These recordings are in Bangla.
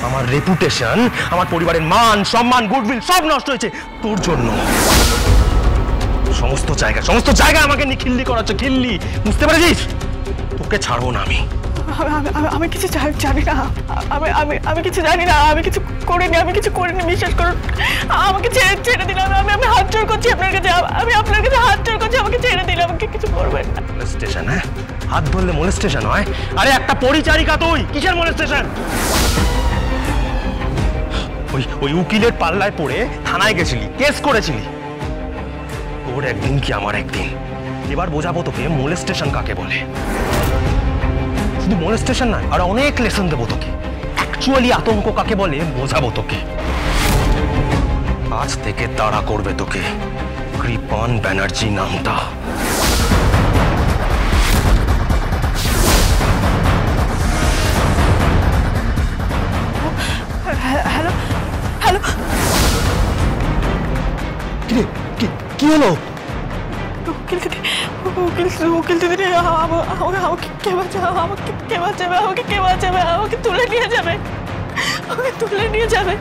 আমার রেপুটেশন, আমার পরিবারের মান সম্মান গুডউইল সব নষ্ট হয়েছে তোর জন্য। সমস্ত জায়গা আমাকে নিয়ে খিল্লি করাচ্ছে, খিল্লি, বুঝতে পেরেছিস? তোকে ছাড়বো না আমি। আমি কিছু জানি না, আমি কিছু জানি না, আমি কিছু করিনি, বিশ্বাস করুন। আমাকে ছেড়ে দিলাম, আমি হাত জোড় করছি আপনার কাছে, আমি আপনার কাছে হাত জোড় করছি, আমাকে ছেড়ে দিলাম, আমাকে কিছু করবেন না। মোলেস্টেশন? হ্যাঁ, হাত ধরলে মোলেস্টেশন হয়? আরে একটা পরিচারিকা তুই, কিসের মোলেস্টেশন? ওই উকিলের পাল্লায় পড়ে থানায় গেছিলি, কেস করেছিলি। তোর একদিন কি আমার একদিন, এবার বোঝাবো তোকে মোলেস্টেশন কাকে বলে। শুধু মোলেস্টেশন নয়, আর অনেক লেসন দেবো তোকে। অ্যাকচুয়ালি আতঙ্ক কাকে বলে বোঝাবো তোকে। আজ থেকে তাড়া করবে তোকে কৃপন ব্যানার্জি নামটা। হ্যালো হ্যালো, কি হলো? উকিল দিদি আমাকে কে বাঁচাবে, আমাকে তুলে নিয়ে যাবে।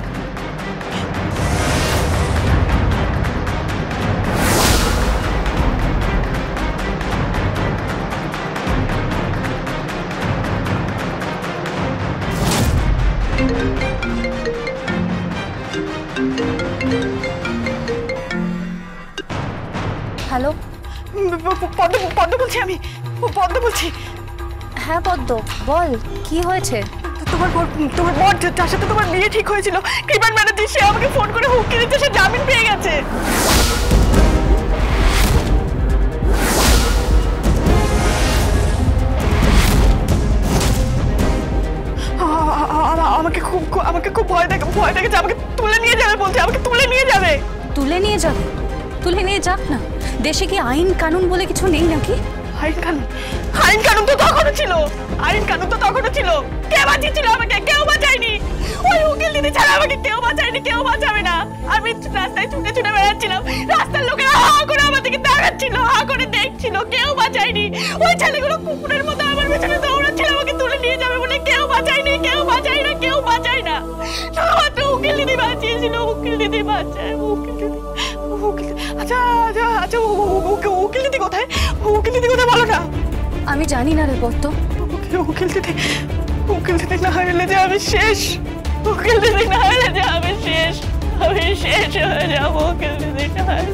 হ্যালো, পদ্ম বলছি, আমি পদ্ম বলছি। হ্যাঁ পদ্ম, বল কি হয়েছে? তোমার বর যার সাথে তোমার বিয়ে ঠিক হয়েছিল, কৃপন ব্যানার্জি, সে আমাকে ফোন করে হুমকি দিচ্ছে, সে জামিন পেয়ে গেছে। আমাকে খুব ভয় দেখেছে, আমাকে তুলে নিয়ে যাবে বলছে, আমাকে তুলে নিয়ে যাবে। তুলে নিয়ে যাক না, দেশে কি আইন কানুন বলে কিছু নেই নাকি? আইন কানুন তো তখনও ছিল, কে বাঁচিয়েছিল আমাকে? কেউ বাঁচায়নি। ওই উকিল দিদি ছাড়া আমাকে কেউ বাঁচায়নি, কেউ বাঁচাবে না। আমি রাস্তায় ছুটে বেড়াচ্ছিলাম, রাস্তার লোকেরা হা করে আমার দিকে তাকাচ্ছিল, হা করে দেখছিল, কেউ বাঁচায়নি। ওই ছেলেগুলো কুকুরের মতো আমার পেছনে দৌড়াচ্ছিল আমাকে তুলে নিয়ে যাবে বলে। কেউ বাঁচায় না, শুধুমাত্র উকিল দিদি বাঁচিয়েছিল। উকিল দিদি বাঁচায়, আচ্ছা উকিল দিদি কোথায় বলো না। আমি জানি না রে পদ্ম। উকিল দিদি না হলে যে আমি শেষ, আমি শেষ হয়ে যাবো। উকিল দিদি না হলে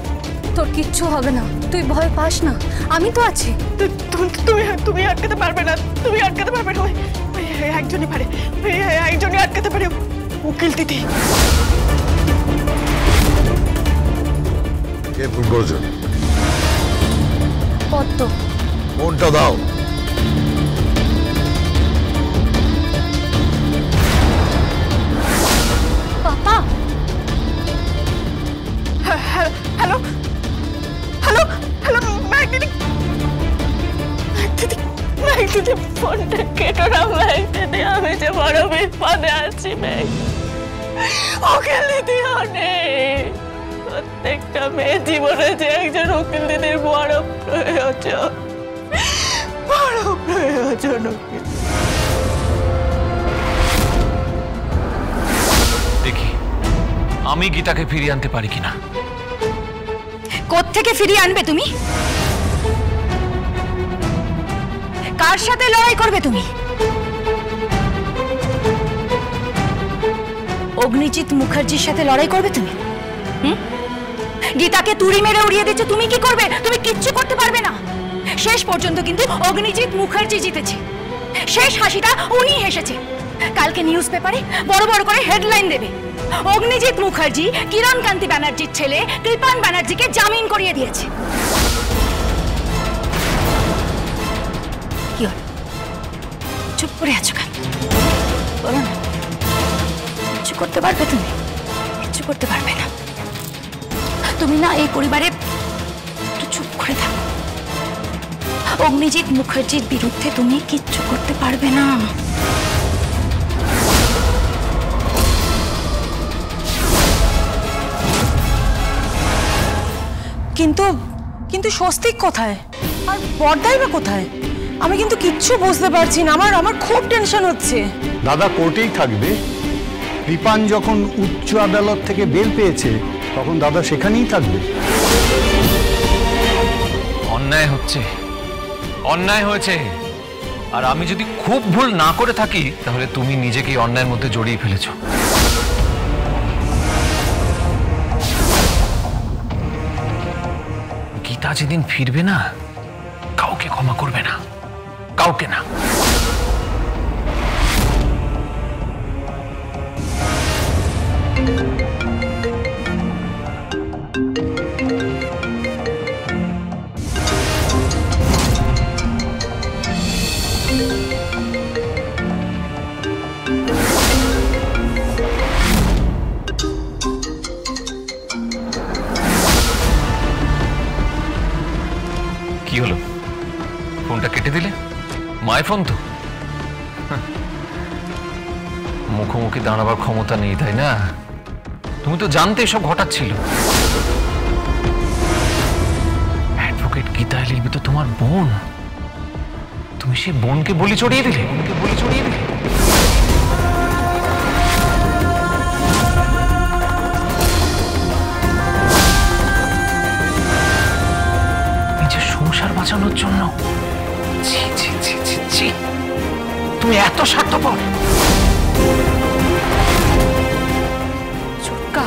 তোর কিচ্ছু হবে না, তুই ভয় পাস না, আমি তো আছি। তুমি আটকাতে পারবে না, একজনই আটকাতে পারে, উকিল দিদি। কে ফোন করেছেন? পদ্ম। ফোনটা দাও। পাপা। হ্যালো, ম্যাগ দিদি, ফোনটা কেটো না ম্যাগ দিদি, আমি যে বড় বিপদে আছি ম্যাগ। উকিল দিদি অনেক, প্রত্যেকটা মেয়ে জীবনে যে একজন উকিল দিদির বড় প্রয়োজন। দেখি আমি গীতাকে ফিরিয়ে আনতে পারি কিনা। কোত্থেকে ফিরিয়ে আনবে তুমি? কার সাথে লড়াই করবে তুমি? অগ্নিজিৎ মুখার্জির সাথে লড়াই করবে তুমি? গীতাকে তুড়ি মেরে উড়িয়ে দিচ্ছে, তুমি কি করবে? তুমি কিচ্ছু করতে পারবে না। শেষ পর্যন্ত কিন্তু অগ্নিজিৎ মুখার্জি জিতেছে, শেষ হাসিটা উনি হেসেছে। কালকে নিউজ পেপারে বড় বড় করে হেডলাইন দেবে, অগ্নিজিৎ মুখার্জি কিরণ কান্তি ব্যানার্জির ছেলে কৃপন ব্যানার্জিকে জামিন করিয়ে দিয়েছে। কি হল, চুপ করে আছো কেন? বলো না, কিছু করতে পারবে তুমি? কিছু করতে পারবে না তুমি না। এই পরিবারে একটু চুপ করে থাকো। অগ্নিজিৎ মুখার্জির বিরুদ্ধে তুমি কিচ্ছু করতে পারবে না। কিন্তু স্বস্তিক কোথায় আর বড়দাই বা কোথায়? আমি কিন্তু কিচ্ছু বুঝতে পারছি না, আমার খুব টেনশন হচ্ছে। দাদা কোর্টেই থাকবে, কৃপান যখন উচ্চ আদালত থেকে বেল পেয়েছে তখন দাদা সেখানেই থাকবে। অন্যায় হচ্ছে, অন্যায় হয়েছে। আর আমি যদি খুব ভুল না করে থাকি তাহলে তুমি নিজেকে অন্যায়ের মধ্যে জড়িয়ে ফেলেছো। গীতা যেদিন ফিরবে না, কাউকে ক্ষমা করবে না, কাউকে না। কি হলো, ফোনটা কেটে দিলে? মায়ের ফোন তো। মুখোমুখি দাঁড়াবার ক্ষমতা নেই, তাই না? তুমি তো জানতে এসব ঘটাচ্ছিল। অ্যাডভোকেট গীতা এলিলবি তো তোমার বোন। তুমি সেই বোনকে বলি চড়িয়ে দিলে, বোনকে বলি চড়িয়ে দিলে। নিজের সংসার বাঁচানোর জন্য। ছি ছি ছি ছি ছি, তুমি এত স্বার্থপর। চুটকা,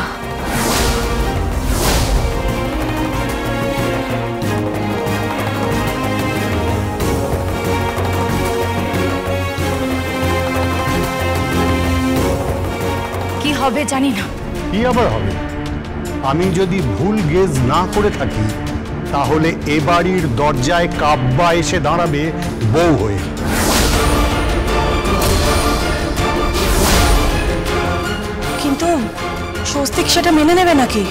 কি হবে জানি না। কি আবার হবে? আমি যদি ভুল গেজ না করে থাকি তাহলে এ বাড়ির দরজায় কাব্বা এসে দাঁড়াবে বউ হয়ে। কিন্তু স্বস্তিক সেটা মেনে নেবে নাকি?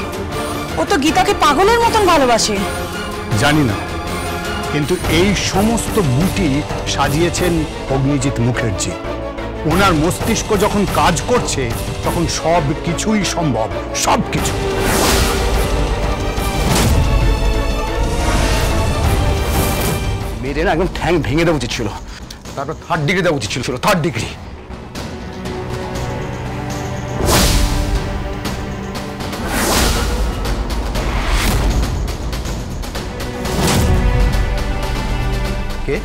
ও তো গীতাকে পাগলের মতন ভালোবাসে। জানি না, কিন্তু এই সমস্ত বুটি সাজিয়েছেন অগ্নিজিৎ মুখার্জি। ওনার মস্তিষ্ক যখন কাজ করছে তখন সব কিছুই সম্ভব, সব কিছু। মেয়েদের একদম ঠ্যাং ভেঙে দেওয়া উচিত ছিল, তারপর 3rd ডিগ্রি দেওয়া উচিত ছিল, 3rd ডিগ্রি। কে?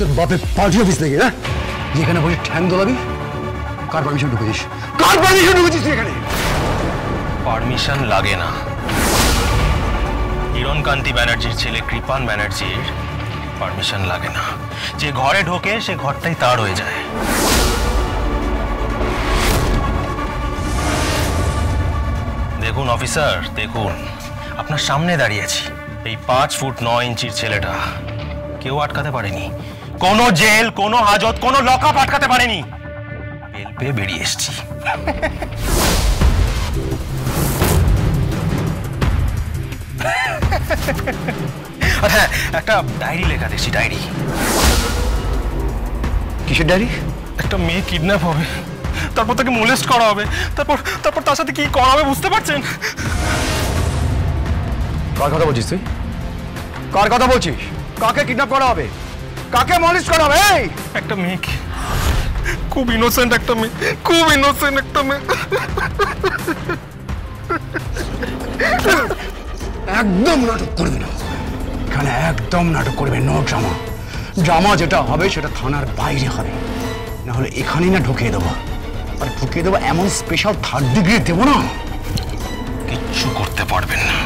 তোর বাপের পার্টি অফিস থেকে না, যেখানে বলি ঠ্যাং দোলাবি? কার পারমিশন ঢুকেছিস? কার পারমিশন ঢুকেছিস এখানে? পারমিশন লাগে না। হিরণকান্তি ব্যানার্জির ছেলে কৃপান ব্যানার্জির পারমিশন লাগে না। যে ঘরে ঢোকে সে ঘরটাই তার হয়ে যায়। দেখুন অফিসার, দেখুন, আপনার সামনে দাঁড়িয়েছি। এই 5 ফুট 9 ইঞ্চির ছেলেটা কেউ আটকাতে পারেনি। কোনো জেল, কোনো হাজত, কোনো লকআপ আটকাতে পারেনি। বেল পেয়ে বেরিয়ে এসেছি। আর হ্যাঁ, একটা ডায়েরি লেখা দেখছি, ডায়েরি। কিসের ডায়েরি? একটা মেয়ে কিডন্যাপ হবে, তারপর তাকে মোলেস্ট করা হবে, তারপর তারপর তার সাথে কি করা হবে বুঝতে পারছেন? কার কথা বলছিস তুই? কার কথা বলছিস? কাকে কিডন্যাপ করা হবে? কাকে মলিস্ট করা হবে? এই একটা মেয়েকে, খুব ইনোসেন্ট একটা মেয়ে, খুব ইনোসেন্ট একটা মেয়ে। একদম নাটক করবে না এখানে, একদম নাটক করবে। No drama. ড্রামা যেটা হবে সেটা থানার বাইরে হবে, না হলে এখানেই না ঢুকিয়ে দেবো। আর ঢুকিয়ে দেবো এমন স্পেশাল 3rd ডিগ্রি দেবো না, কিচ্ছু করতে পারবেন না।